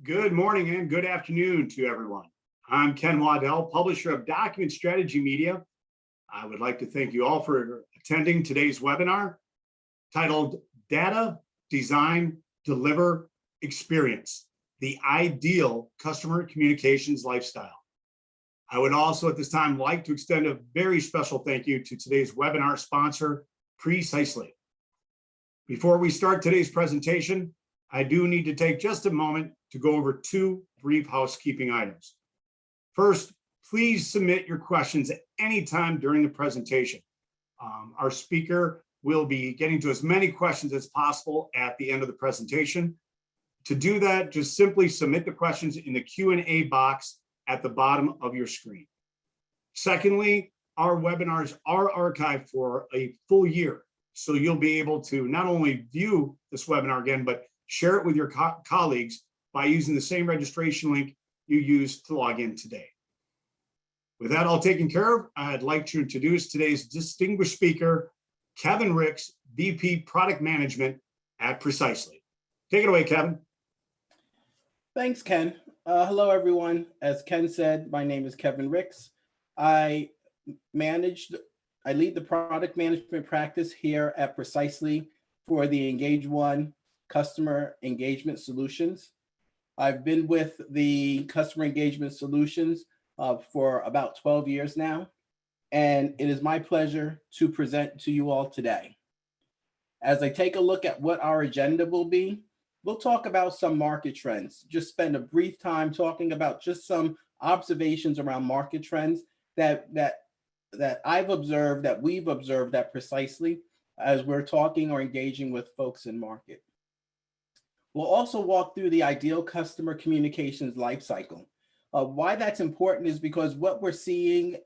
Good morning and good afternoon to everyone. I'm Ken Waddell, publisher of Document Strategy Media. I would like to thank you all for attending today's webinar titled Data, Design, Deliver, Experience, the Ideal Customer Communications Lifestyle. I would also at this time like to extend a very special thank you to today's webinar sponsor, Precisely. Before we start today's presentation, I do need to take just a moment to go over two brief housekeeping items. First, please submit your questions at any time during the presentation. Our speaker will be getting to as many questions as possible at the end of the presentation. To do that, just simply submit the questions in the Q&A box at the bottom of your screen. Secondly, our webinars are archived for a full year, so you'll be able to not only view this webinar again, but share it with your colleagues by using the same registration link you used to log in today. With that all taken care of, I'd like to introduce today's distinguished speaker, Kevin Ricks, VP Product Management at Precisely. Take it away, Kevin. Thanks, Ken. Hello, everyone. As Ken said, my name is Kevin Ricks. I lead the product management practice here at Precisely for the Engage One Customer Engagement Solutions. I've been with the Customer Engagement Solutions for about 12 years now, and it is my pleasure to present to you all today. As I take a look at what our agenda will be, we'll talk about some market trends, just spend a brief time talking about just some observations around market trends that I've observed, that we've observed at Precisely as we're talking or engaging with folks in market. We'll also walk through the ideal customer communications lifecycle. Why that's important is because what we're seeing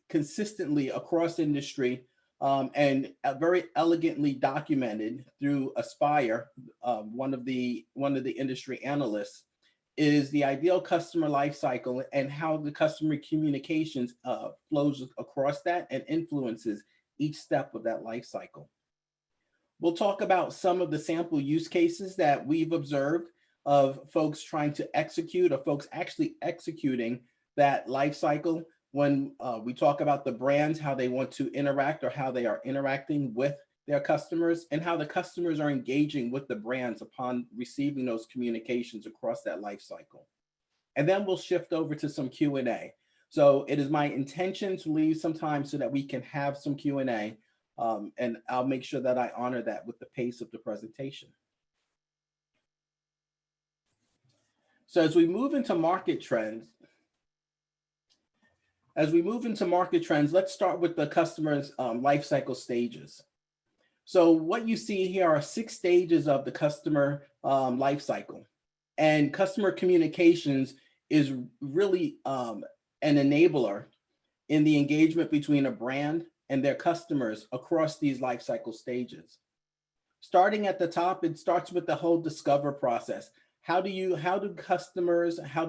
consistently across industry and very elegantly documented through Aspire, one of the industry analysts, is the ideal customer lifecycle and how the customer communications flows across that and influences each step of that lifecycle. We'll talk about some of the sample use cases that we've observed of folks trying to execute or folks actually executing that life cycle when we talk about the brands, how they want to interact or how they are interacting with their customers and how the customers are engaging with the brands upon receiving those communications across that life cycle. And then we'll shift over to some Q&A. So it is my intention to leave some time so that we can have some Q&A. And I'll make sure that I honor that with the pace of the presentation. So as we move into market trends, let's start with the customer's life cycle stages. So what you see here are 6 stages of the customer life cycle. And customer communications is really an enabler in the engagement between a brand and their customers across these life cycle stages. Starting at the top, it starts with the whole discover process. How do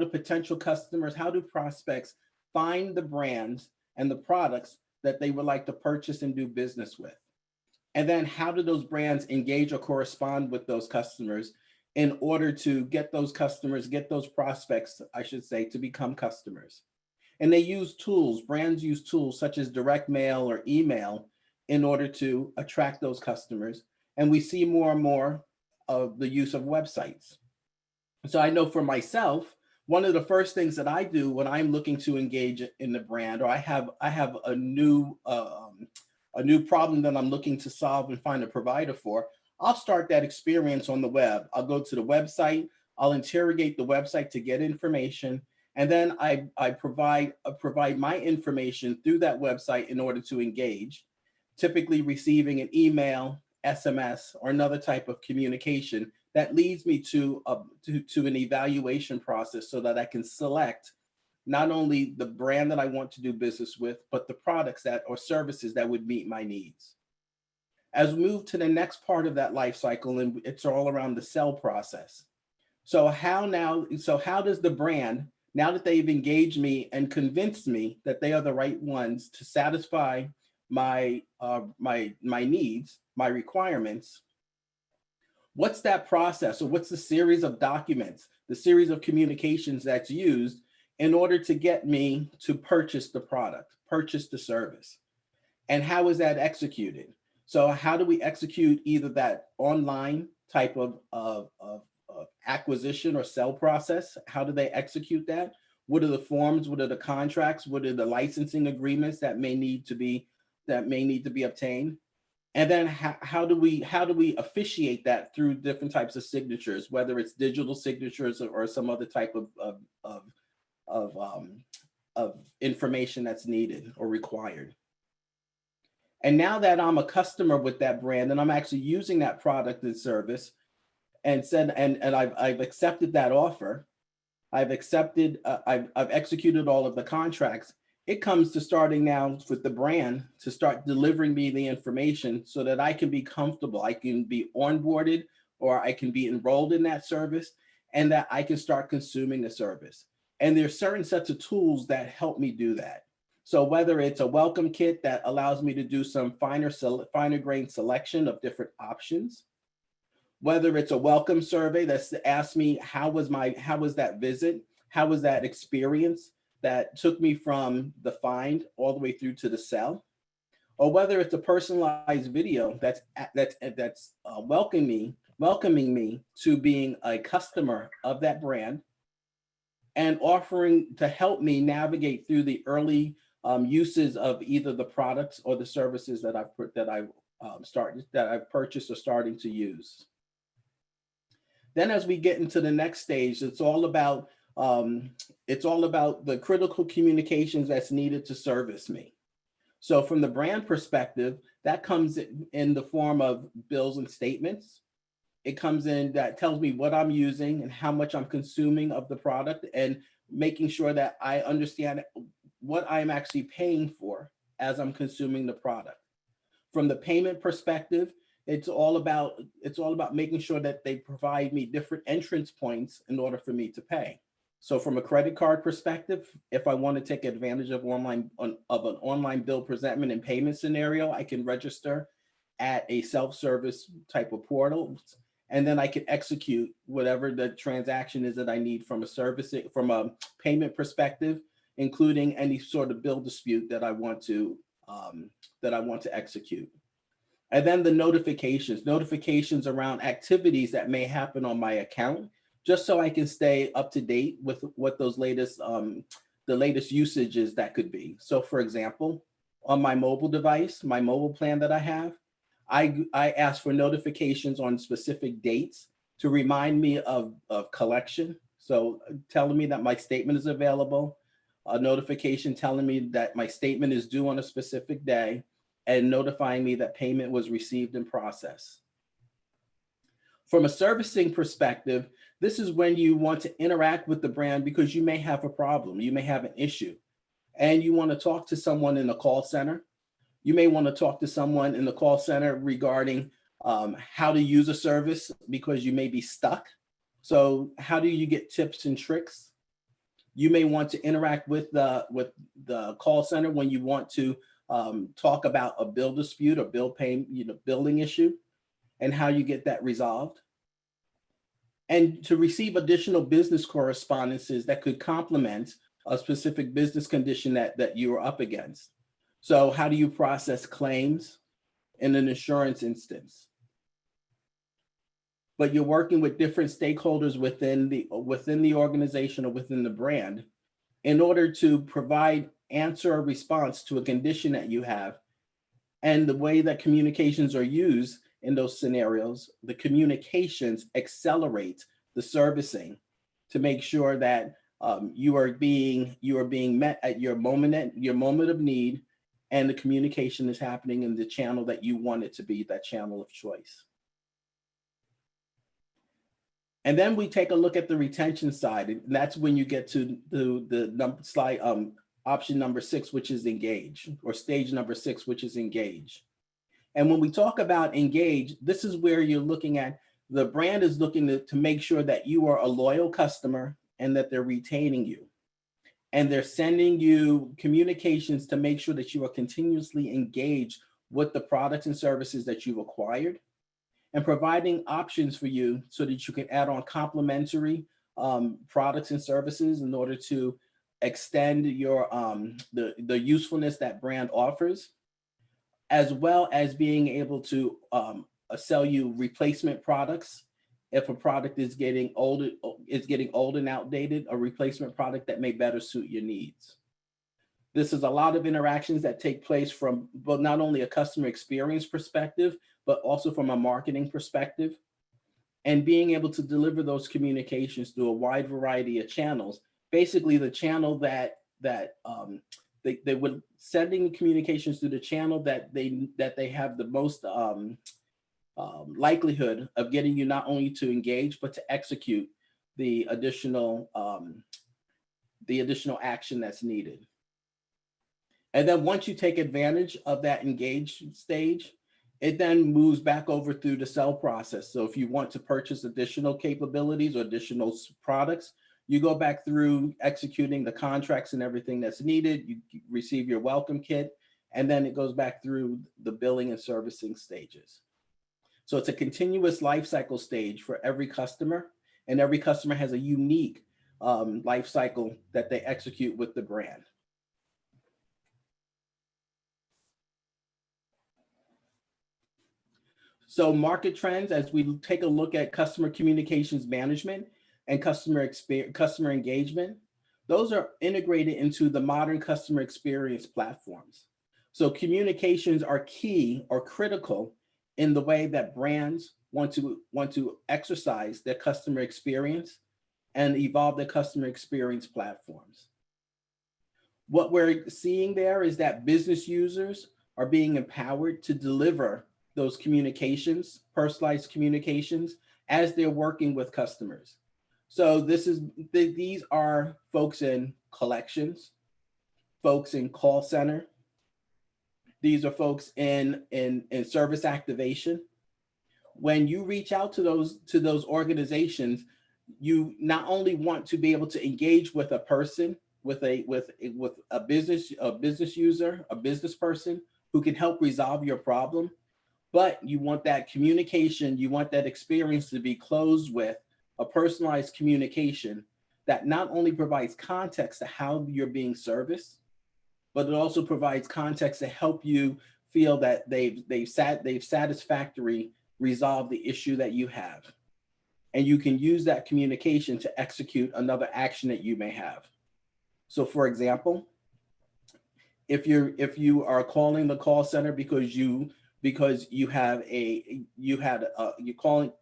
potential customers, how do prospects find the brands and the products that they would like to purchase and do business with? And then how do those brands engage or correspond with those customers in order to get those customers, get those prospects, I should say, to become customers? And they use tools, brands use tools such as direct mail or email in order to attract those customers. And we see more and more of the use of websites. So I know for myself, one of the first things that I do when I'm looking to engage in the brand, or I have a new problem that I'm looking to solve and find a provider for, I'll start that experience on the web. I'll go to the website, I'll interrogate the website to get information, and then I provide my information through that website in order to engage, typically receiving an email, SMS, or another type of communication that leads me to an evaluation process so that I can select not only the brand that I want to do business with, but the products that or services that would meet my needs. As we move to the next part of that life cycle, and it's all around the sell process. So how does the brand, now that they've engaged me and convinced me that they are the right ones to satisfy my needs, my requirements, What's that process, or what's the series of documents, the series of communications that's used in order to get me to purchase the product, purchase the service? And how is that executed? So how do we execute either that online type of acquisition or sell process? How do they execute that? What are the forms? What are the contracts? What are the licensing agreements that may need to be obtained? And then how do we officiate that through different types of signatures, whether it's digital signatures or some other type of of, um, of information that's needed or required. And now that I'm a customer with that brand and I'm actually using that product and service, and said and I've accepted that offer, I've executed all of the contracts. It comes to starting now with the brand to start delivering me the information so that I can be comfortable. I can be onboarded or I can be enrolled in that service, and that I can start consuming the service. And there's certain sets of tools that help me do that. So whether it's a welcome kit that allows me to do some finer grain selection of different options, whether it's a welcome survey that's asked me how was that visit, how was that experience that took me from the find all the way through to the sell, or whether it's a personalized video that's welcoming me to being a customer of that brand, and offering to help me navigate through the early uses of either the products or the services that I've purchased or starting to use. Then as we get into the next stage, it's all about the critical communications that's needed to service me. So from the brand perspective, that comes in the form of bills and statements. It comes in that tells me what I'm using and how much I'm consuming of the product, and making sure that I understand what I'm actually paying for as I'm consuming the product. From the payment perspective, it's all about making sure that they provide me different entrance points in order for me to pay. So from a credit card perspective, if I want to take advantage of an online bill presentment and payment scenario, I can register at a self-service type of portal, and then I can execute whatever the transaction is that I need from a payment perspective, including any sort of bill dispute that I want to execute. And then the notifications around activities that may happen on my account, just so I can stay up to date with what those the latest usages that could be. So for example, on my mobile device, my mobile plan that I have, I ask for notifications on specific dates to remind me of collection. So telling me that my statement is available, a notification telling me that my statement is due on a specific day, and notifying me that payment was received and processed. From a servicing perspective, this is when you want to interact with the brand because you may have a problem, you may have an issue, and you want to talk to someone in the call center. You may want to talk to someone in the call center regarding how to use a service because you may be stuck. So how do you get tips and tricks? You may want to interact with the call center when you want to talk about a bill dispute or billing issue, and how you get that resolved. And to receive additional business correspondences that could complement a specific business condition that you are up against. So how do you process claims in an insurance instance? But you're working with different stakeholders within the organization or within the brand in order to provide answer or response to a condition that you have. And the way that communications are used in those scenarios, the communications accelerate the servicing to make sure that you are being met at your moment of need, and the communication is happening in the channel that you want it to be, that channel of choice. And then we take a look at the retention side, and that's when you get to option number 6, which is engage, or stage number 6, which is engage. And when we talk about engage, this is where you're looking at the brand is looking to make sure that you are a loyal customer and that they're retaining you. And they're sending you communications to make sure that you are continuously engaged with the products and services that you've acquired. and providing options for you so that you can add on complementary products and services in order to extend your the usefulness that brand offers, as well as being able to sell you replacement products. If a product is getting old and outdated, a replacement product that may better suit your needs. This is a lot of interactions that take place from both not only a customer experience perspective, but also from a marketing perspective, and being able to deliver those communications through a wide variety of channels. Basically, the channel they would sending communications through the channel that they have the most likelihood of getting you not only to engage but to execute the additional action that's needed. And then once you take advantage of that engage stage, it then moves back over through the sell process. So if you want to purchase additional capabilities or additional products, you go back through executing the contracts and everything that's needed. You receive your welcome kit, and then it goes back through the billing and servicing stages. So it's a continuous life cycle stage for every customer, and every customer has a unique life cycle that they execute with the brand. So market trends, as we take a look at customer communications management and customer engagement, those are integrated into the modern customer experience platforms. So communications are key or critical in the way that brands want to exercise their customer experience and evolve their customer experience platforms. What we're seeing there is that business users are being empowered to deliver those communications, personalized communications, as they're working with customers. So these are folks in collections, folks in call center. These are folks in service activation. When you reach out to those organizations, you not only want to be able to engage with a person, with a business user, a business person who can help resolve your problem, but you want that communication, you want that experience to be closed with a personalized communication that not only provides context to how you're being serviced, but it also provides context to help you feel that they've satisfactorily resolved the issue that you have. And you can use that communication to execute another action that you may have. So for example, if you are calling the call center because you're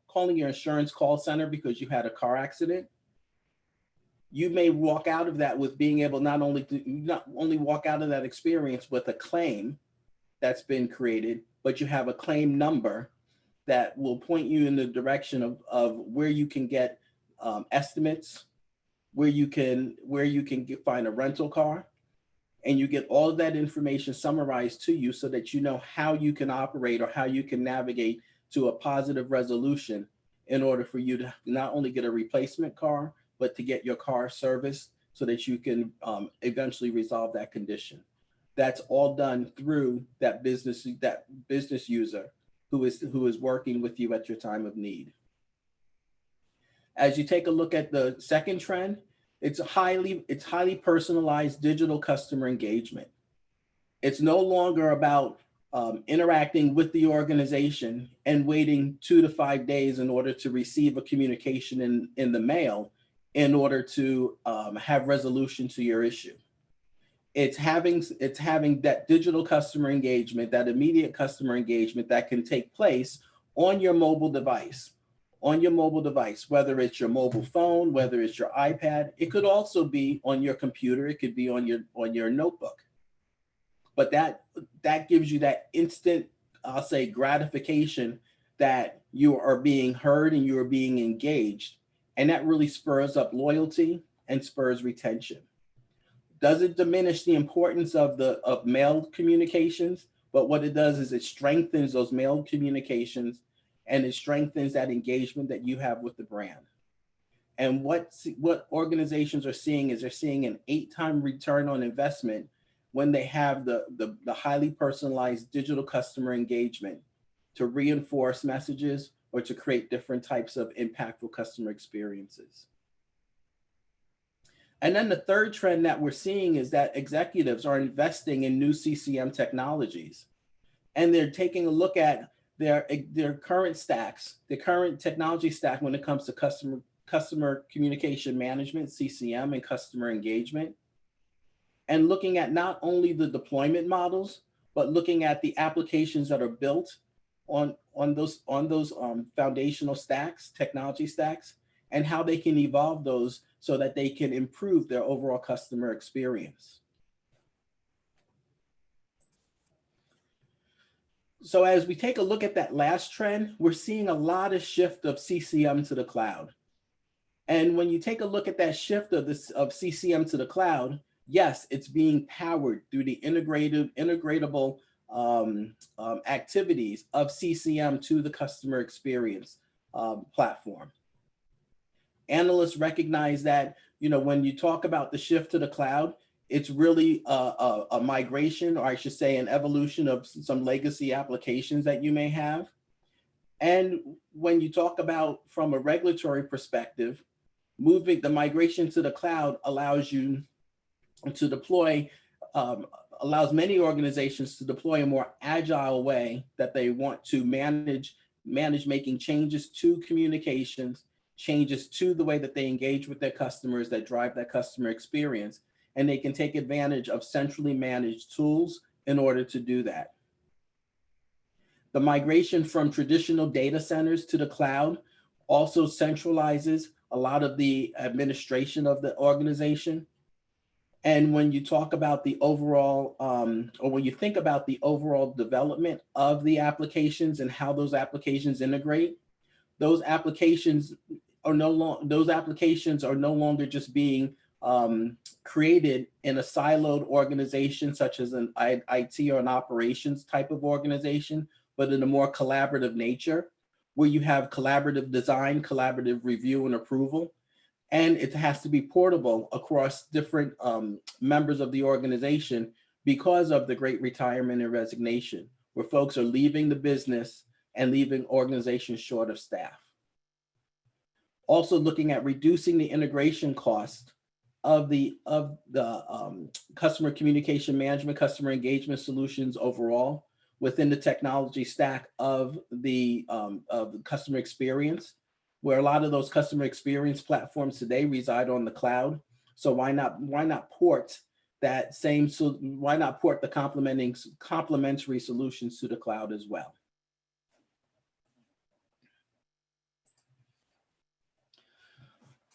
calling your insurance call center because you had a car accident, you may walk out of that with being able not only walk out of that experience with a claim that's been created, but you have a claim number that will point you in the direction of where you can get estimates, where you can find a rental car, and you get all of that information summarized to you so that you know how you can operate or how you can navigate to a positive resolution in order for you to not only get a replacement car, but to get your car serviced so that you can eventually resolve that condition. That's all done through that business user who is working with you at your time of need. As you take a look at the second trend, it's highly personalized digital customer engagement. It's no longer about interacting with the organization and waiting 2 to 5 days in order to receive a communication in the mail in order to have resolution to your issue. It's having that digital customer engagement, that immediate customer engagement that can take place on your mobile device. Whether it's your mobile phone, whether it's your iPad, it could also be on your computer, it could be on your notebook. But that gives you that instant, I'll say, gratification that you are being heard and you are being engaged. And that really spurs up loyalty and spurs retention. Doesn't diminish the importance of mail communications, but what it does is it strengthens those mail communications and it strengthens that engagement that you have with the brand. And what organizations are seeing is they're seeing an 8-time return on investment when they have the highly personalized digital customer engagement to reinforce messages, or to create different types of impactful customer experiences. And then the third trend that we're seeing is that executives are investing in new CCM technologies, and they're taking a look at their current stacks, the current technology stack when it comes to customer communication management, CCM, and customer engagement, and looking at not only the deployment models, but looking at the applications that are built on those foundational stacks, technology stacks, and how they can evolve those so that they can improve their overall customer experience. So as we take a look at that last trend, we're seeing a lot of shift of CCM to the cloud. And when you take a look at that shift of CCM to the cloud, yes, it's being powered through the integratable activities of CCM to the customer experience platform. Analysts recognize that, when you talk about the shift to the cloud, it's really a migration, or I should say an evolution of some legacy applications that you may have. And when you talk about from a regulatory perspective, moving the migration to the cloud allows you to deploy, allows many organizations to deploy a more agile way that they want to manage making changes to communications, changes to the way that they engage with their customers that drive that customer experience. And they can take advantage of centrally managed tools in order to do that. The migration from traditional data centers to the cloud also centralizes a lot of the administration of the organization. And when you talk about the overall, or when you think about the overall development of the applications and how those applications integrate, those applications are no longer just being created in a siloed organization, such as an IT or an operations type of organization, but in a more collaborative nature, where you have collaborative design, collaborative review and approval. And it has to be portable across different members of the organization because of the great retirement and resignation, where folks are leaving the business and leaving organizations short of staff. Also looking at reducing the integration cost of the customer communication management, customer engagement solutions overall within the technology stack of the customer experience, where a lot of those customer experience platforms today reside on the cloud. So why not port that same, why not port the complementary solutions to the cloud as well?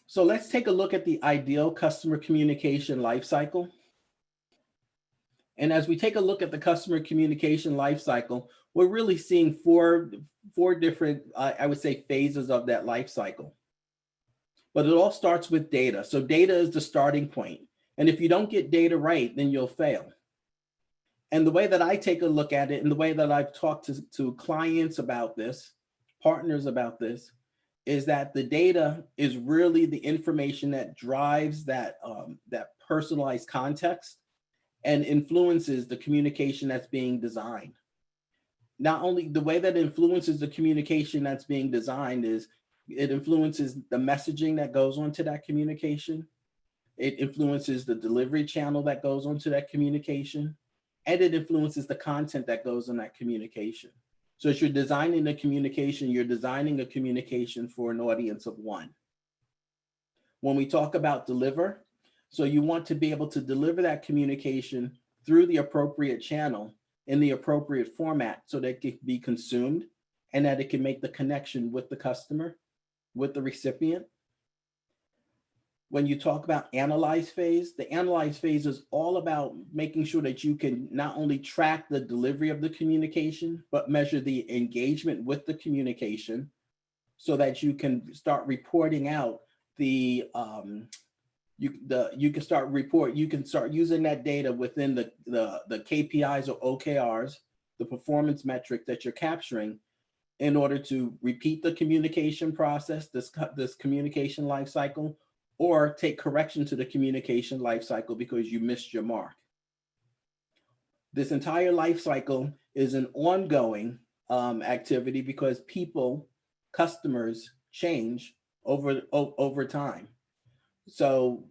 So let's take a look at the ideal customer communication lifecycle. And as we take a look at the customer communication lifecycle, we're really seeing four different, I would say, phases of that lifecycle. But it all starts with data. So data is the starting point. And if you don't get data right, then you'll fail. And the way that I take a look at it, and the way that I've talked to clients about this, partners about this, is that the data is really the information that drives that personalized context and influences the communication that's being designed. Not only the way that influences the communication that's being designed is it influences the messaging that goes onto that communication. It influences the delivery channel that goes onto that communication, and it influences the content that goes on that communication. So as you're designing the communication, you're designing a communication for an audience of one. When we talk about deliver, so you want to be able to deliver that communication through the appropriate channel in the appropriate format so that it can be consumed and that it can make the connection with the customer, with the recipient. When you talk about analyze phase, the analyze phase is all about making sure that you can not only track the delivery of the communication, but measure the engagement with the communication so that you can start reporting out you can start using that data within the KPIs or OKRs, the performance metric that you're capturing, in order to repeat the communication process, this communication life cycle, or take correction to the communication life cycle because you missed your mark. This entire life cycle is an ongoing activity because people customers change over time. So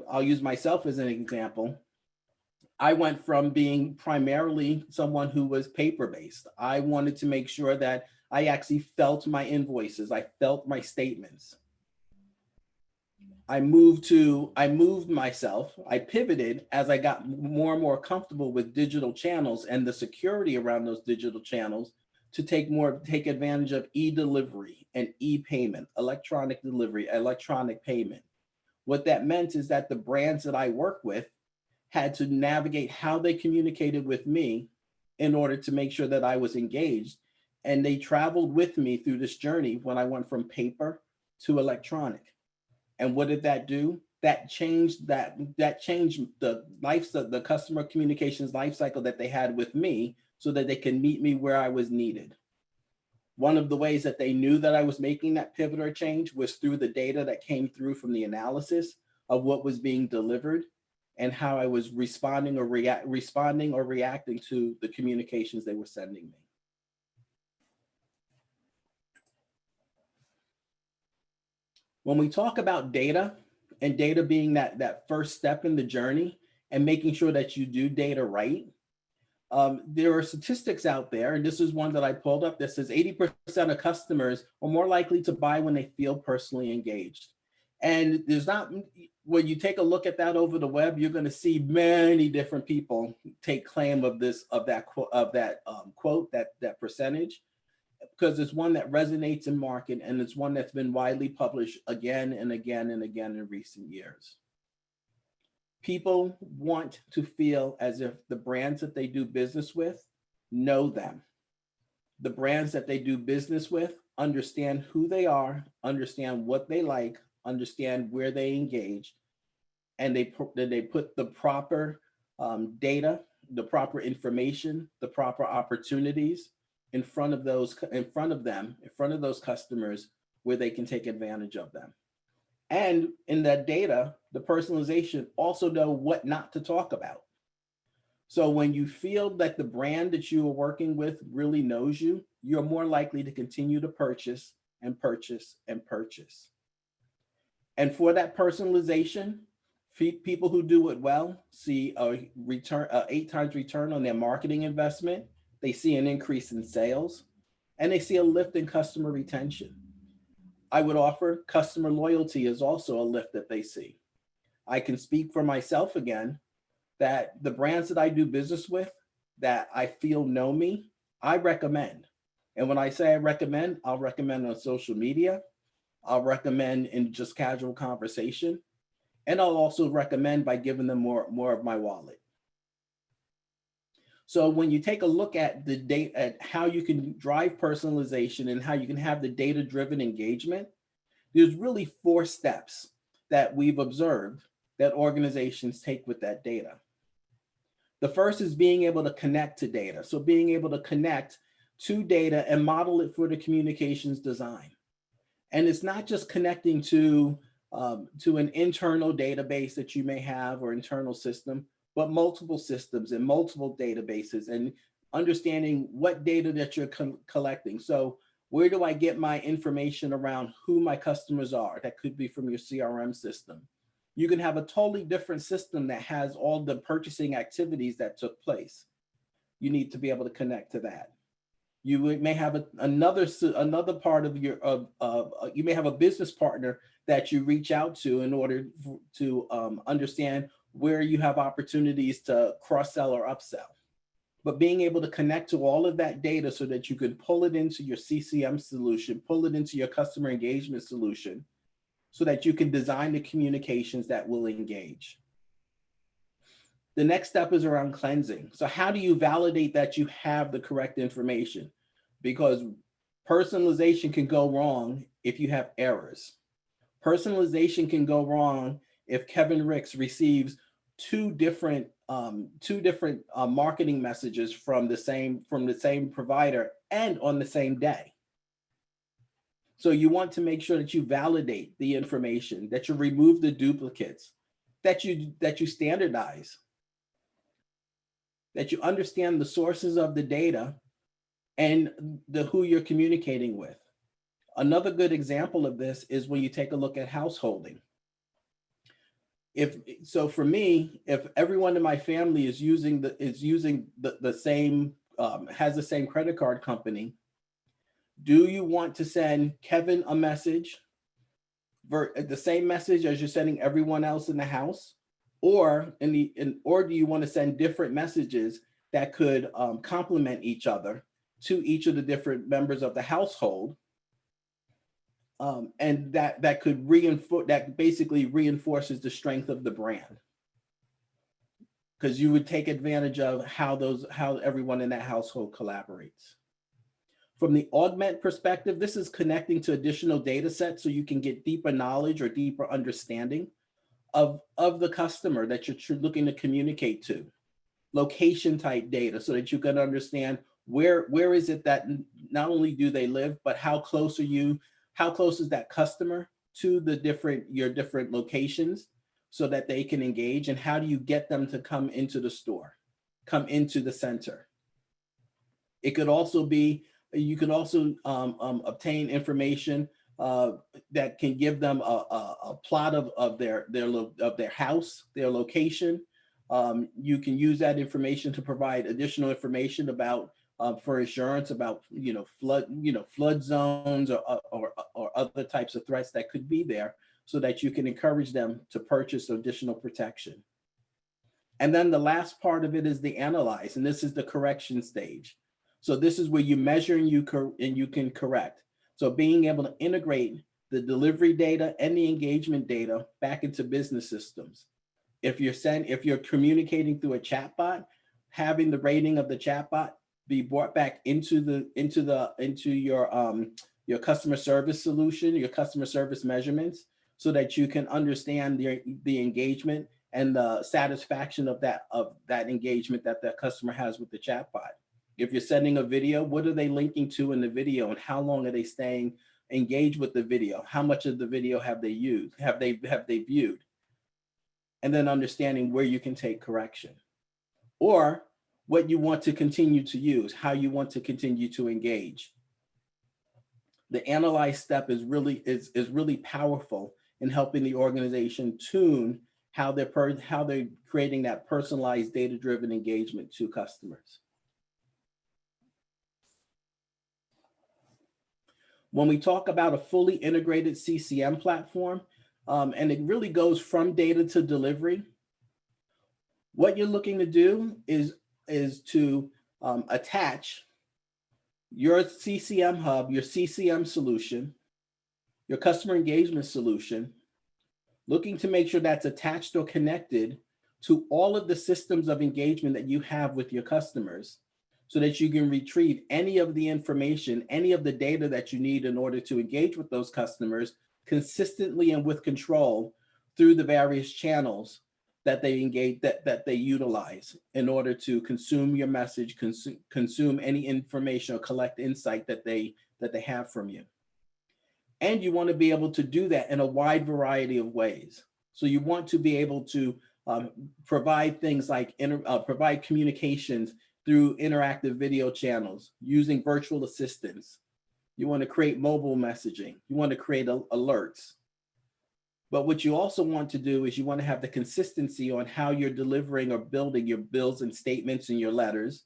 I'll use myself as an example. I went from being primarily someone who was paper based. I wanted to make sure that I actually felt my invoices, I felt my statements. I moved myself, I pivoted as I got more and more comfortable with digital channels and the security around those digital channels to take advantage of e-delivery and e-payment, electronic delivery, electronic payment. What that meant is that the brands that I work with had to navigate how they communicated with me in order to make sure that I was engaged. And they traveled with me through this journey when I went from paper to electronic. And what did that do? That changed the customer communications life cycle that they had with me so that they can meet me where I was needed. One of the ways that they knew that I was making that pivot or change was through the data that came through from the analysis of what was being delivered and how I was responding or reacting to the communications they were sending me. When we talk about data, and data being that first step in the journey and making sure that you do data right, there are statistics out there, and this is one that I pulled up that says 80% of customers are more likely to buy when they feel personally engaged. And there's not, when you take a look at that over the web, you're going to see many different people take claim of that quote, that percentage, because it's one that resonates in market and it's one that's been widely published again and again and again in recent years. People want to feel as if the brands that they do business with know them. The brands that they do business with understand who they are, understand what they like, understand where they engage, and they put the proper data, the proper information, the proper opportunities in front of those customers where they can take advantage of them. And in that data, the personalization also know what not to talk about. So when you feel that the brand that you are working with really knows you, you're more likely to continue to purchase and purchase and purchase. And for that personalization, people who do it well see a 8 times return on their marketing investment. They see an increase in sales, and they see a lift in customer retention. I would offer customer loyalty is also a lift that they see. I can speak for myself again, that the brands that I do business with, that I feel know me, I recommend. And when I say I recommend, I'll recommend on social media, I'll recommend in just casual conversation, and I'll also recommend by giving them more of my wallet. So when you take a look at the data, at how you can drive personalization and how you can have the data-driven engagement, there's really 4 steps that we've observed that organizations take with that data. The first is being able to connect to data. So being able to connect to data and model it for the communications design. And it's not just connecting to an internal database that you may have or internal system, but multiple systems and multiple databases, and understanding what data that you're collecting. So where do I get my information around who my customers are? That could be from your CRM system. You can have a totally different system that has all the purchasing activities that took place. You need to be able to connect to that. You may have another part of your you may have a business partner that you reach out to in order to understand where you have opportunities to cross-sell or upsell. But being able to connect to all of that data so that you could pull it into your CCM solution, pull it into your customer engagement solution, so that you can design the communications that will engage. The next step is around cleansing. So how do you validate that you have the correct information? Because personalization can go wrong if you have errors. Personalization can go wrong if Kevin Ricks receives two different marketing messages from the same provider and on the same day. So you want to make sure that you validate the information, that you remove the duplicates, that you standardize, that you understand the sources of the data and who you're communicating with. Another good example of this is when you take a look at householding. If so, for me, if everyone in my family is using the same has the same credit card company, do you want to send Kevin a message, the same message as you're sending everyone else in the house, or or do you want to send different messages that could complement each other to each of the different members of the household, and that could reinforce, that basically reinforces the strength of the brand, because you would take advantage of how everyone in that household collaborates. From the augment perspective, this is connecting to additional data sets so you can get deeper knowledge or deeper understanding of the customer that you're looking to communicate to. Location type data so that you can understand where is it that not only do they live, but how close is that customer to your different locations so that they can engage, and how do you get them to come into the store, come into the center. It could also be, you can also obtain information that can give them a plot of their house, their location. You can use that information to provide additional information about for insurance, about flood zones or other types of threats that could be there, so that you can encourage them to purchase additional protection. And then the last part of it is the analyze, and this is the correction stage. So this is where you measure and you can correct. So being able to integrate the delivery data and the engagement data back into business systems. If you're communicating through a chatbot, having the rating of the chatbot be brought back into your customer service solution, your customer service measurements, so that you can understand the engagement and the satisfaction of that engagement that the customer has with the chatbot. If you're sending a video, what are they linking to in the video, and how long are they staying engaged with the video? How much of the video have they viewed? And then understanding where you can take correction, or what you want to continue to use, how you want to continue to engage. The analyze step is really powerful in helping the organization tune how they're creating that personalized data-driven engagement to customers. When we talk about a fully integrated CCM platform, and it really goes from data to delivery, what you're looking to do is to attach your CCM hub, your CCM solution, your customer engagement solution, looking to make sure that's attached or connected to all of the systems of engagement that you have with your customers, so that you can retrieve any of the information, any of the data that you need in order to engage with those customers consistently and with control through the various channels that they engage, that they utilize in order to consume your message, consume any information or collect insight that they have from you. And you want to be able to do that in a wide variety of ways. So you want to be able to provide things like provide communications through interactive video channels using virtual assistants. You want to create mobile messaging. You want to create alerts. But what you also want to do is you want to have the consistency on how you're delivering or building your bills and statements and your letters.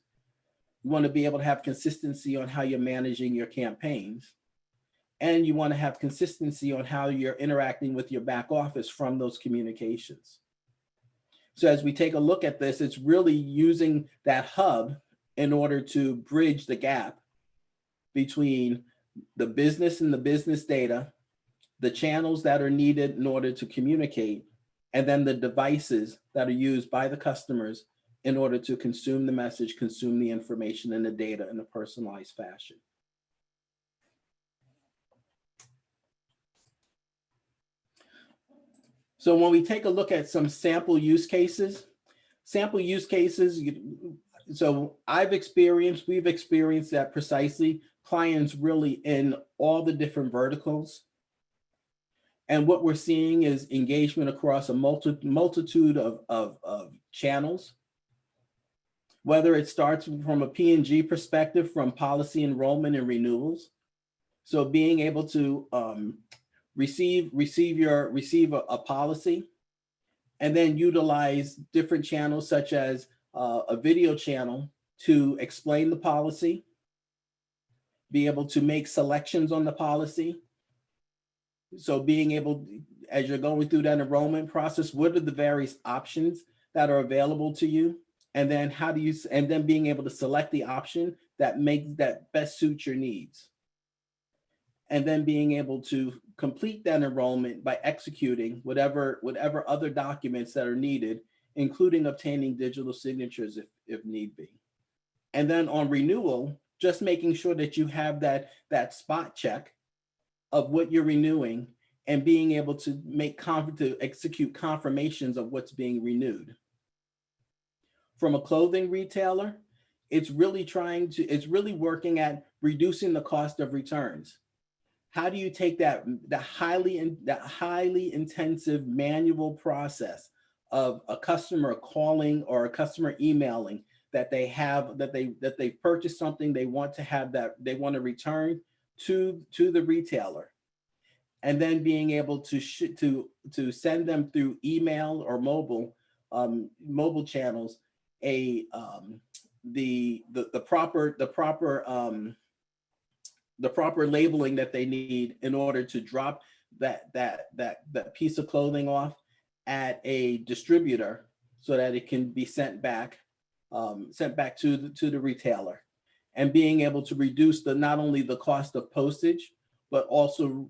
You want to be able to have consistency on how you're managing your campaigns. And you want to have consistency on how you're interacting with your back office from those communications. So as we take a look at this, it's really using that hub in order to bridge the gap between the business and the business data, the channels that are needed in order to communicate, and then the devices that are used by the customers in order to consume the message, consume the information and the data in a personalized fashion. So when we take a look at some sample use cases, so we've experienced that precisely, clients really in all the different verticals. And what we're seeing is engagement across a multitude of channels, whether it starts from a P&G perspective, from policy enrollment and renewals, So being able to receive a policy, and then utilize different channels such as a video channel to explain the policy, be able to make selections on the policy. So being able, as you're going through that enrollment process, what are the various options that are available to you? And then how do you, and then being able to select the option that best suits your needs. And then being able to complete that enrollment by executing whatever other documents that are needed, including obtaining digital signatures if need be. And then on renewal, just making sure that you have that spot check of what you're renewing and being able to to execute confirmations of what's being renewed. From a clothing retailer, it's really working at reducing the cost of returns. How do you take that highly intensive manual process of a customer calling or a customer emailing that they've purchased something, they want to return to the retailer, and then being able to send them through email or mobile channels the proper labeling that they need in order to drop that piece of clothing off at a distributor so that it can be sent back to the retailer, and being able to reduce not only the cost of postage, but also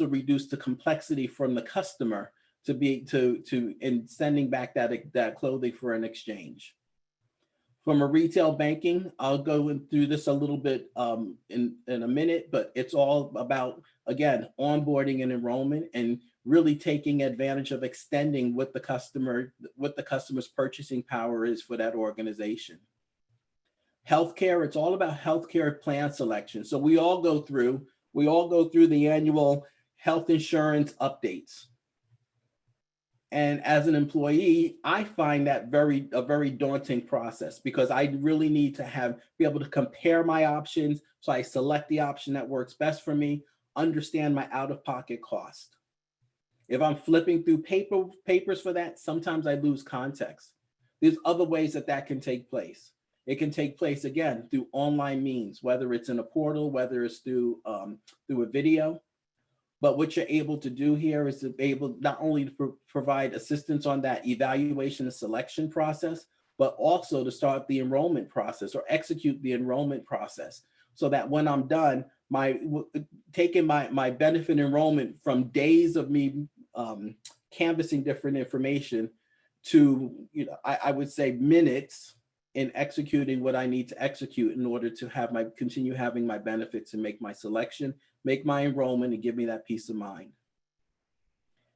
reduce the complexity from the customer in sending back that clothing for an exchange. From a retail banking, I'll go through this a little bit in a minute, but it's all about, again, onboarding and enrollment and really taking advantage of extending what the customer's purchasing power is for that organization. Healthcare, it's all about healthcare plan selection. So we all go through the annual health insurance updates. And as an employee, I find that a very daunting process, because I really need to be able to compare my options. So I select the option that works best for me, understand my out-of-pocket cost. If I'm flipping through papers for that, sometimes I lose context. There's other ways that can take place. It can take place, again, through online means, whether it's in a portal, whether it's through a video. But what you're able to do here is to be able not only to provide assistance on that evaluation and selection process, but also to start the enrollment process or execute the enrollment process, so that when I'm done, taking my benefit enrollment from days of me canvassing different information to, I would say, minutes in executing what I need to execute in order to continue having my benefits and make my selection, make my enrollment, and give me that peace of mind.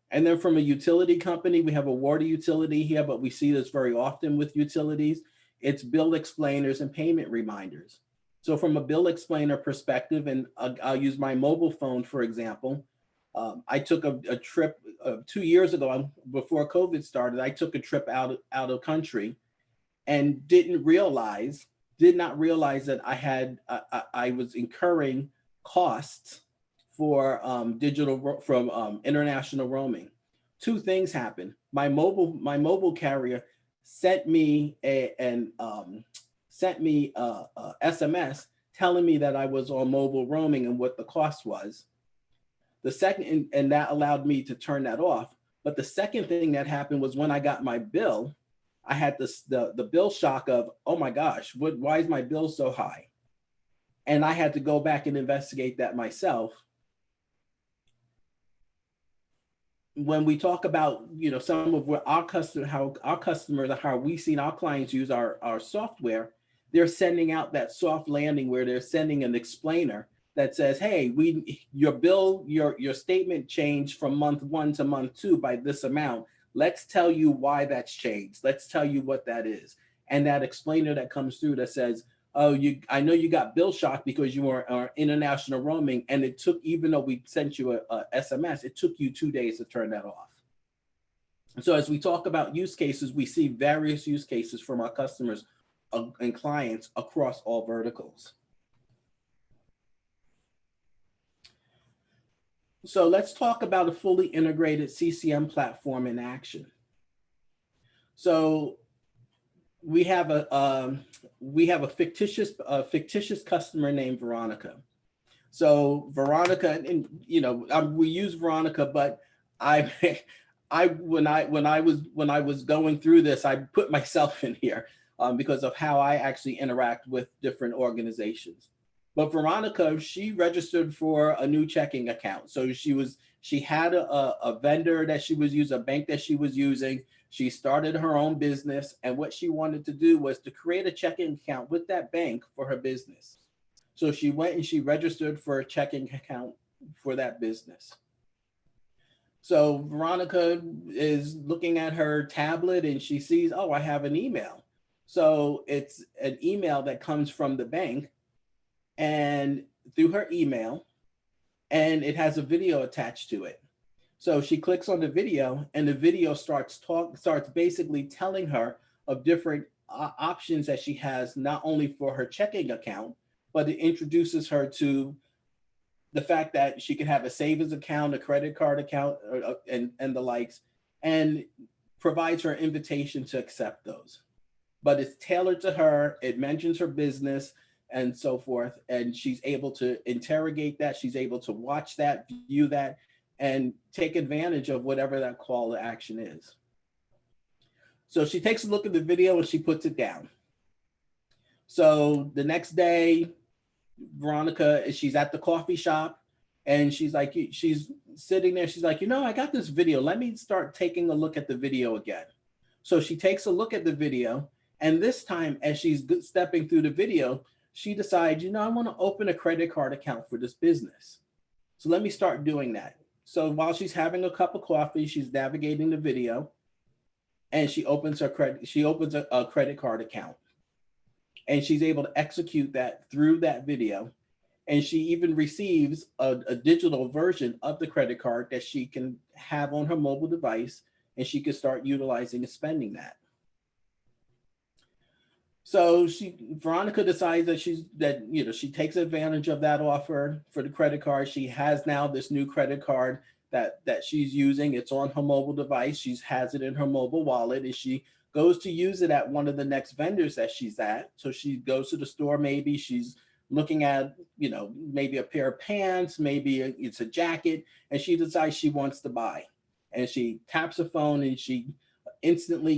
And then from a utility company, we have a water utility here, but we see this very often with utilities. It's bill explainers and payment reminders. So from a bill explainer perspective, and I'll use my mobile phone, for example, I took a trip 2 years ago before COVID started. I took a trip out of country and did not realize that I was incurring costs for international roaming. Two things happened. My mobile carrier sent me a SMS telling me that I was on mobile roaming and what the cost was. The second, and that allowed me to turn that off. But the second thing that happened was when I got my bill, I had the bill shock of, oh my gosh, why is my bill so high? And I had to go back and investigate that myself. When we talk about, some of what how we seen our clients use our software, they're sending out that soft landing where they're sending an explainer that says, hey, your bill, your statement changed from month 1 to month 2 by this amount. Let's tell you why that's changed. Let's tell you what that is. And that explainer that comes through that says, oh, I know you got bill shock because you were international roaming, and it took, even though we sent you a SMS, it took you 2 days to turn that off. And so as we talk about use cases, we see various use cases from our customers and clients across all verticals. So let's talk about a fully integrated CCM platform in action. So we have a fictitious customer named Veronica. So Veronica, and we use Veronica, but I when I was going through this, I put myself in here because of how I actually interact with different organizations. But Veronica, she registered for a new checking account. So she had a vendor that she was using, a bank that she was using. She started her own business, and what she wanted to do was to create a checking account with that bank for her business. So she went and she registered for a checking account for that business. So Veronica is looking at her tablet and she sees, oh, I have an email. So it's an email that comes from the bank and through her email, and it has a video attached to it. So she clicks on the video, and the video starts basically telling her of different options that she has, not only for her checking account, but it introduces her to the fact that she can have a savings account, a credit card account, and the likes, and provides her invitation to accept those. But it's tailored to her. It mentions her business and so forth, and she's able to interrogate that. She's able to watch that, view that, and take advantage of whatever that call to action is. So she takes a look at the video and she puts it down. So the next day, Veronica, she's at the coffee shop and she's sitting there. She's like, I got this video. Let me start taking a look at the video again. So she takes a look at the video. And this time, as she's stepping through the video, she decides, I want to open a credit card account for this business. So let me start doing that. So while she's having a cup of coffee, she's navigating the video and she opens a credit card account. And she's able to execute that through that video. And she even receives a digital version of the credit card that she can have on her mobile device, and she can start utilizing and spending that. So Veronica decides that she takes advantage of that offer for the credit card. She has now this new credit card that she's using. It's on her mobile device. She has it in her mobile wallet, and she goes to use it at one of the next vendors that she's at. So she goes to the store, maybe she's looking at, maybe a pair of pants, maybe it's a jacket, and she decides she wants to buy. And she taps her phone and she instantly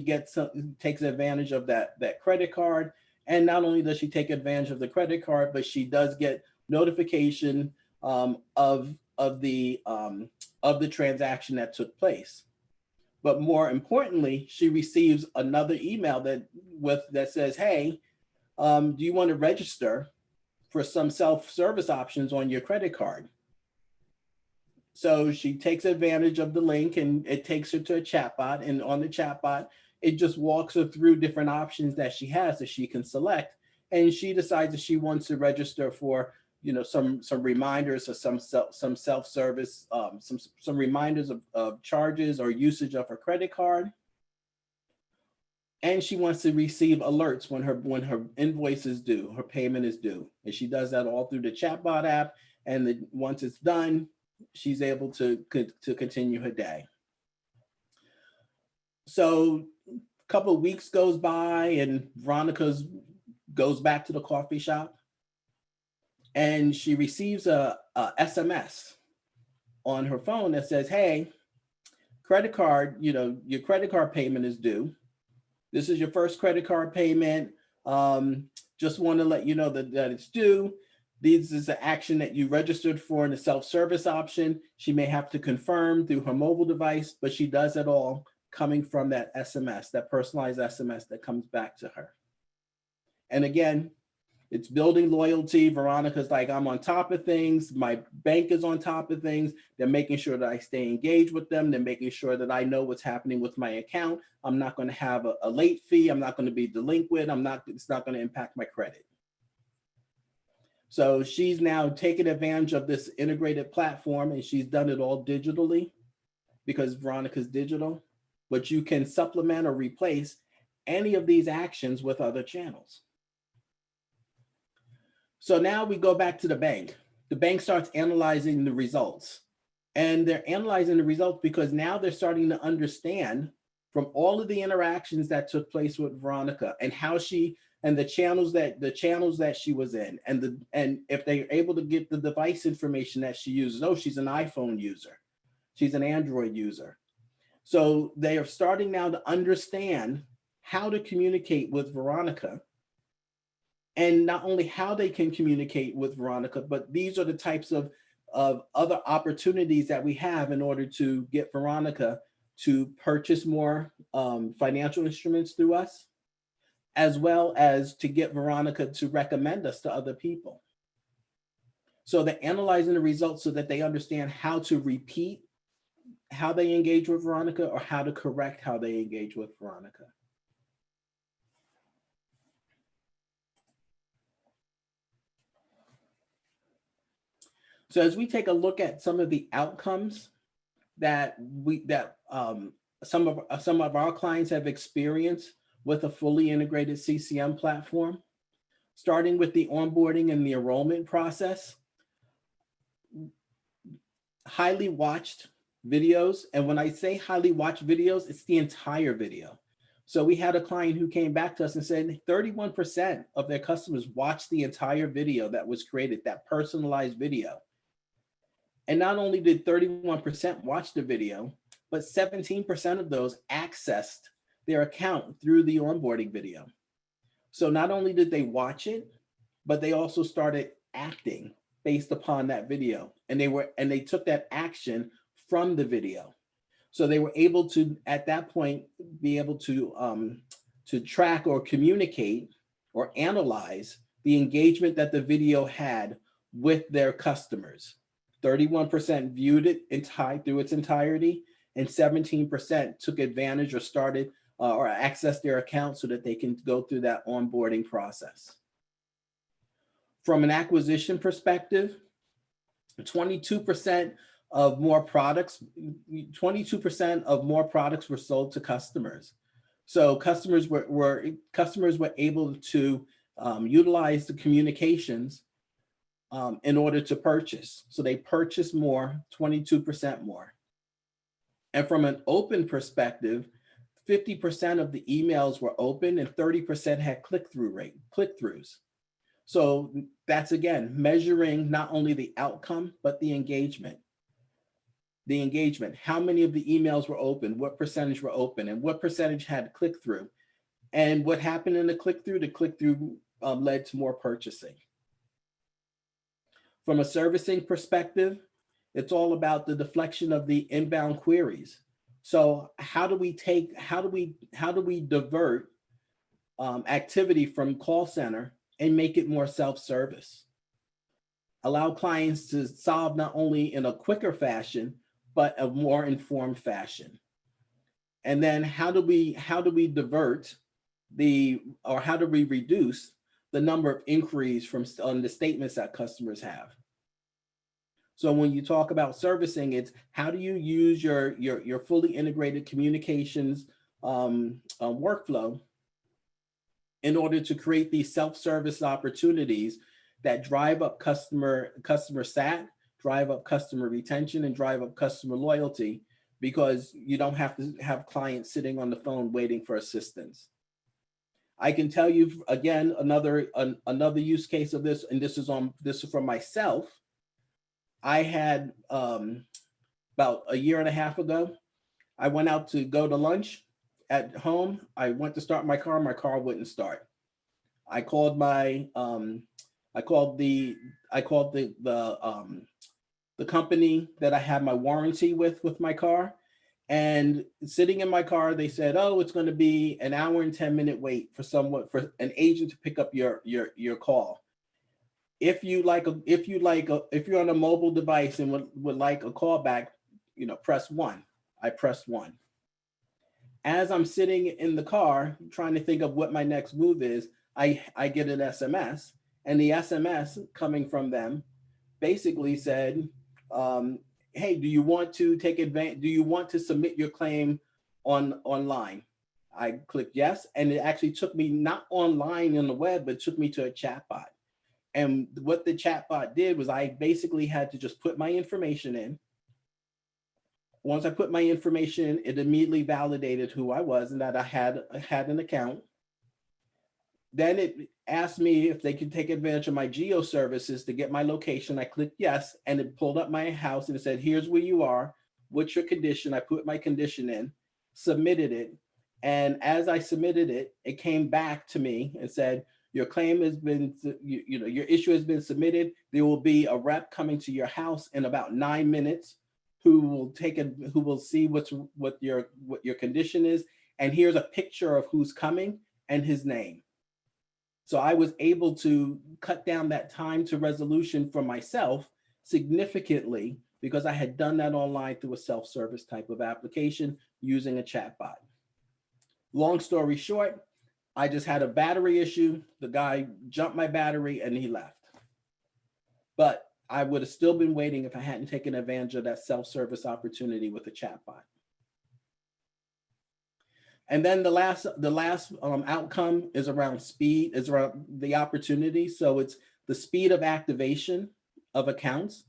takes advantage of that credit card. And not only does she take advantage of the credit card, but she does get notification of the transaction that took place. But more importantly, she receives another email that says, hey, do you want to register for some self-service options on your credit card? So she takes advantage of the link and it takes her to a chatbot. And on the chatbot, it just walks her through different options that she has that she can select. And she decides that she wants to register for some reminders or some self-service, some reminders of charges or usage of her credit card. And she wants to receive alerts when her invoice is due, her payment is due. And she does that all through the chatbot app. And once it's done, she's able to continue her day. So a couple of weeks goes by and Veronica goes back to the coffee shop. And she receives a SMS on her phone that says, hey, credit card, your credit card payment is due. This is your first credit card payment. Just want to let you know that it's due. This is the action that you registered for in the self-service option. She may have to confirm through her mobile device, but she does it all coming from that SMS, that personalized SMS that comes back to her. And again, it's building loyalty. Veronica's like, I'm on top of things. My bank is on top of things. They're making sure that I stay engaged with them. They're making sure that I know what's happening with my account. I'm not going to have a late fee. I'm not going to be delinquent. It's not going to impact my credit. So she's now taken advantage of this integrated platform, and she's done it all digitally because Veronica's digital, but you can supplement or replace any of these actions with other channels. So now we go back to the bank. The bank starts analyzing the results. And they're analyzing the results because now they're starting to understand from all of the interactions that took place with Veronica and how she and the channels that she was in, and if they're able to get the device information that she uses. Oh, she's an iPhone user, she's an Android user. So they are starting now to understand how to communicate with Veronica, and not only how they can communicate with Veronica, but these are the types of other opportunities that we have in order to get Veronica to purchase more financial instruments through us, as well as to get Veronica to recommend us to other people. So they're analyzing the results so that they understand how to repeat how they engage with Veronica, or how to correct how they engage with Veronica. So as we take a look at some of the outcomes that some of our clients have experienced with a fully integrated CCM platform, starting with the onboarding and the enrollment process, highly watched videos. And when I say highly watched videos, it's the entire video. So we had a client who came back to us and said 31% of their customers watched the entire video that was created, that personalized video. And not only did 31% watch the video, but 17% of those accessed their account through the onboarding video. So not only did they watch it, but they also started acting based upon that video. And they took that action from the video. So they were able to, at that point, be able to track or communicate or analyze the engagement that the video had with their customers. 31% viewed it through its entirety, and 17% took advantage or started or accessed their account so that they can go through that onboarding process. From an acquisition perspective, 22% of more products were sold to customers. So customers were able to utilize the communications in order to purchase. So they purchased more, 22% more. And from an open perspective, 50% of the emails were open and 30% had click-throughs. So that's, again, measuring not only the outcome, but the engagement. How many of the emails were open, what percentage were open, and what percentage had click-through. And what happened in the click-through led to more purchasing. From a servicing perspective, it's all about the deflection of the inbound queries. So how do we divert activity from call center and make it more self-service? Allow clients to solve not only in a quicker fashion, but a more informed fashion. And then how do we reduce the number of inquiries on the statements that customers have? So when you talk about servicing, it's how do you use your fully integrated communications workflow in order to create these self-service opportunities that drive up customer sat, drive up customer retention, and drive up customer loyalty, because you don't have to have clients sitting on the phone waiting for assistance. I can tell you again another use case of this, and this is from myself. I had about a year and a half ago, I went out to go to lunch at home. I went to start my car wouldn't start. I called the company that I had my warranty with my car, and sitting in my car, they said, "Oh, it's going to be an hour and 10-minute wait for an agent to pick up your call. If you're on a mobile device and would like a call back, press 1." I pressed 1. As I'm sitting in the car trying to think of what my next move is, I get an SMS, and the SMS coming from them basically said, "Hey, do you want to submit your claim online?" I clicked yes, and it actually took me not online on the web, but took me to a chatbot. And what the chatbot did was I basically had to just put my information in. once I put my information in, it immediately validated who I was and that I had an account. Then it asked me if they could take advantage of my geo services to get my location. I clicked yes, and it pulled up my house and it said, here's where you are. What's your condition? I put my condition in, submitted it. And as I submitted it, it came back to me and said, your claim has been, your issue has been submitted. There will be a rep coming to your house in about 9 minutes who will see what your condition is. And here's a picture of who's coming and his name. So I was able to cut down that time to resolution for myself significantly because I had done that online through a self-service type of application using a chatbot. Long story short, I just had a battery issue. The guy jumped my battery and he left. But I would have still been waiting if I hadn't taken advantage of that self-service opportunity with a chatbot. And then the last outcome is around speed, is around the opportunity. So it's the speed of activation of accounts.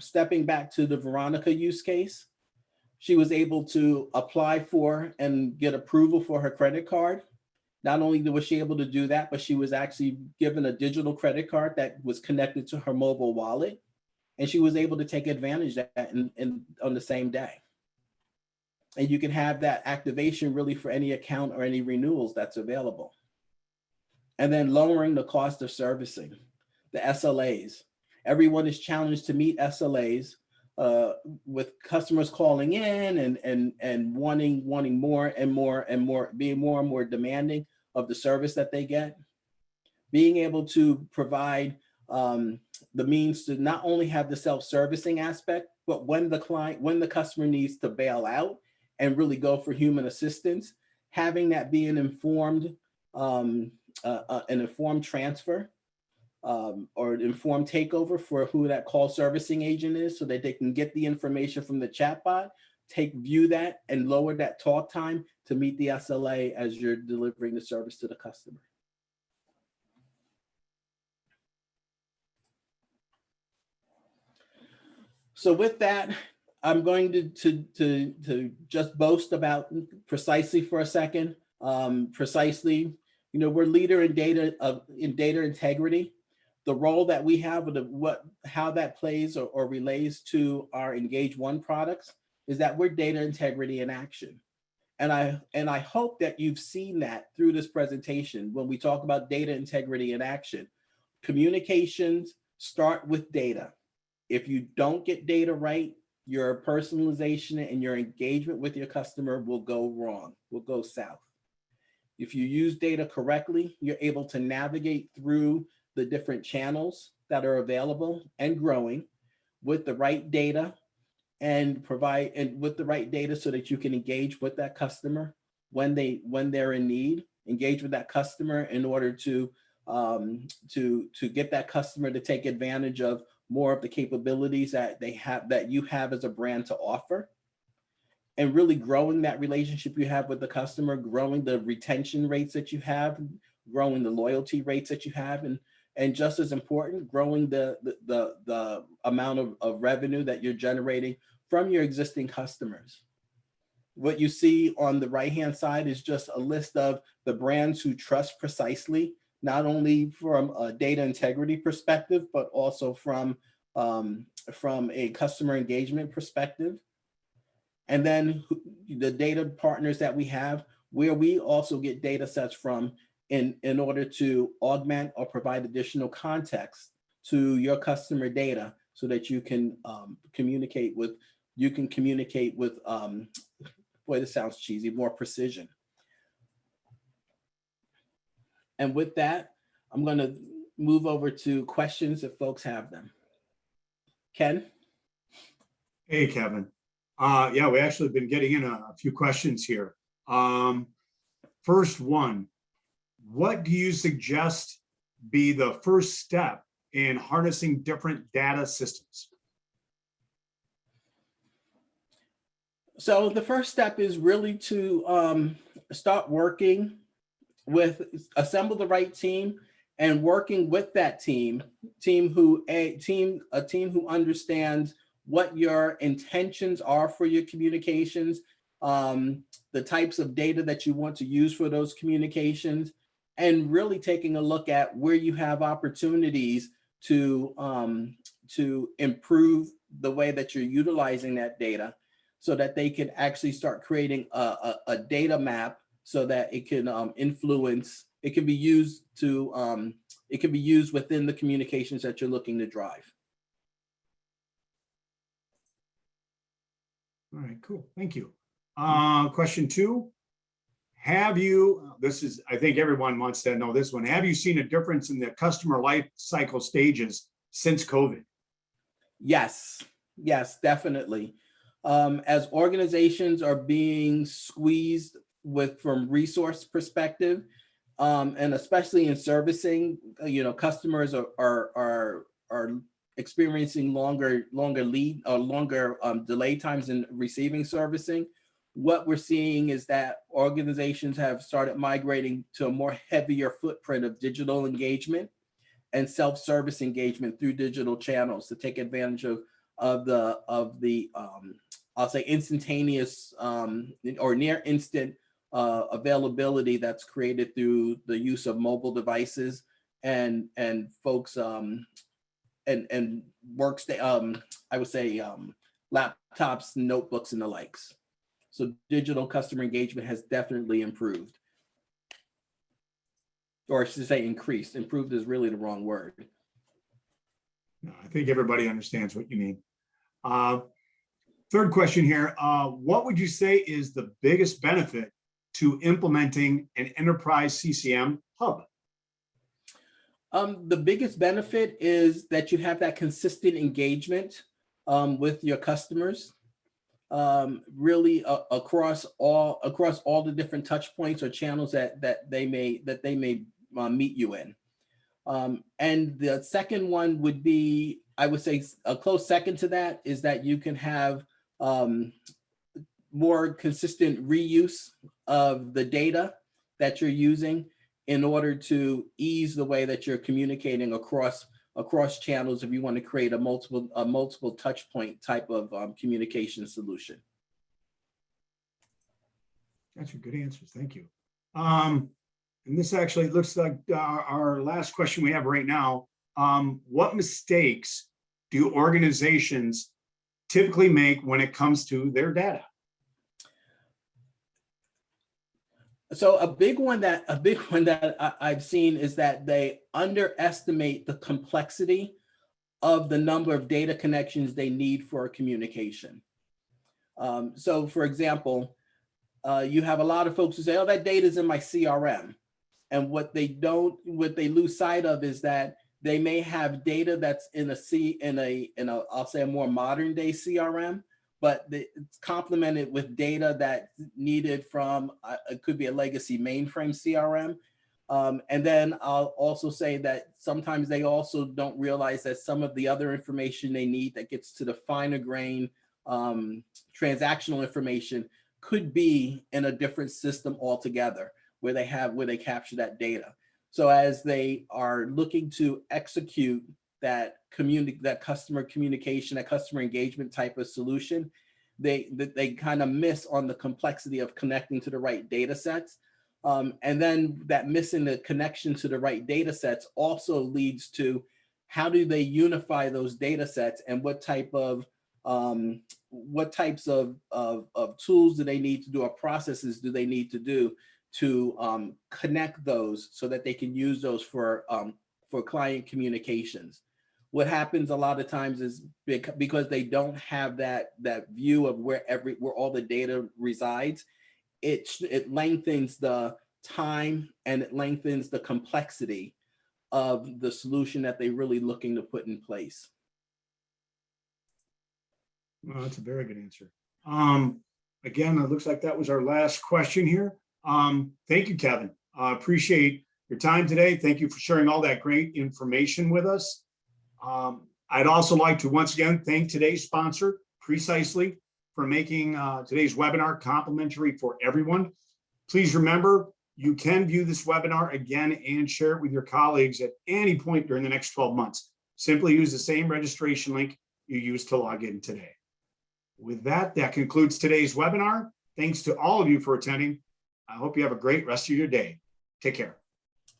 Stepping back to the Veronica use case, she was able to apply for and get approval for her credit card. Not only was she able to do that, but she was actually given a digital credit card that was connected to her mobile wallet. And she was able to take advantage of that on the same day. And you can have that activation really for any account or any renewals that's available. And then lowering the cost of servicing, the SLAs. Everyone is challenged to meet SLAs with customers calling in and wanting more and more and more, being more and more demanding of the service that they get. Being able to provide the means to not only have the self-servicing aspect, but when the customer needs to bail out and really go for human assistance, having that be an informed transfer or an informed takeover for who that call servicing agent is, so that they can get the information from the chatbot, view that and lower that talk time to meet the SLA as you're delivering the service to the customer. So with that, I'm going to just boast about Precisely for a second. Precisely, we're leader in data integrity. The role that we have, how that plays or relays to our Engage One products is that we're data integrity in action. And I hope that you've seen that through this presentation when we talk about data integrity in action. Communications start with data. If you don't get data right, your personalization and your engagement with your customer will go wrong, will go south. If you use data correctly, you're able to navigate through the different channels that are available and growing with the right data with the right data so that you can engage with that customer when they're in need, engage with that customer in order to get that customer to take advantage of more of the capabilities that you have as a brand to offer, and really growing that relationship you have with the customer, growing the retention rates that you have, growing the loyalty rates that you have, and just as important, growing the amount of revenue that you're generating from your existing customers. What you see on the right-hand side is just a list of the brands who trust Precisely, not only from a data integrity perspective, but also from a customer engagement perspective. And then the data partners that we have, where we also get data sets from in order to augment or provide additional context to your customer data so that you can communicate with, boy, this sounds cheesy, more precision. And with that, I'm going to move over to questions if folks have them. Ken? Hey, Kevin. Yeah, we actually been getting in a few questions here. First one, what do you suggest be the first step in harnessing different data systems? So the first step is really to start working with, assemble the right team and working with that team who understands what your intentions are for your communications, the types of data that you want to use for those communications, and really taking a look at where you have opportunities to improve the way that you're utilizing that data, so that they can actually start creating a data map so that it can influence, it can be used to, it can be used within the communications that you're looking to drive. All right, cool. Thank you. Question 2. Have you, this is, I think everyone wants to know this one. Have you seen a difference in the customer life cycle stages since COVID? Yes, yes, definitely. As organizations are being squeezed from resource perspective, and especially in servicing, customers are experiencing longer lead or longer delay times in receiving servicing. What we're seeing is that organizations have started migrating to a more heavier footprint of digital engagement and self-service engagement through digital channels to take advantage of the I'll say instantaneous or near instant availability that's created through the use of mobile devices and folks and I would say laptops, notebooks, and the likes. So digital customer engagement has definitely improved. Or I should say increased. Improved is really the wrong word. No, I think everybody understands what you mean. Third question here. What would you say is the biggest benefit to implementing an enterprise CCM hub? The biggest benefit is that you have that consistent engagement with your customers, really across all the different touch points or channels that they may meet you in. And the second one would be, I would say a close second to that is that you can have more consistent reuse of the data that you're using in order to ease the way that you're communicating across channels if you want to create a multiple touch point type of communication solution. That's good answers. Thank you. And this actually looks like our last question we have right now. What mistakes do organizations typically make when it comes to their data? So a big one that I've seen is that they underestimate the complexity of the number of data connections they need for a communication. So for example, you have a lot of folks who say, oh, that data is in my CRM. And what they lose sight of is that they may have data that's in a I'll say a more modern day CRM, but it's complemented with data that's needed from, it could be a legacy mainframe CRM. And then I'll also say that sometimes they also don't realize that some of the other information they need that gets to the finer grain transactional information could be in a different system altogether, where they capture that data. So as they are looking to execute that customer communication, that customer engagement type of solution, they kind of miss on the complexity of connecting to the right data sets. And then that missing the connection to the right data sets also leads to how do they unify those data sets, and what types of tools do they need to do, or processes do they need to do to connect those so that they can use those for client communications. What happens a lot of times is because they don't have that view of where all the data resides, it lengthens the time and it lengthens the complexity of the solution that they're really looking to put in place. Well, that's a very good answer. Again, it looks like that was our last question here. Thank you, Kevin. I appreciate your time today. Thank you for sharing all that great information with us. I'd also like to once again thank today's sponsor, Precisely, for making today's webinar complimentary for everyone. Please remember, you can view this webinar again and share it with your colleagues at any point during the next 12 months. Simply use the same registration link you used to log in today. With that, that concludes today's webinar. Thanks to all of you for attending. I hope you have a great rest of your day. Take care.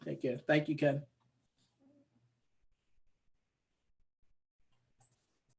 Take care. Thank you, Ken.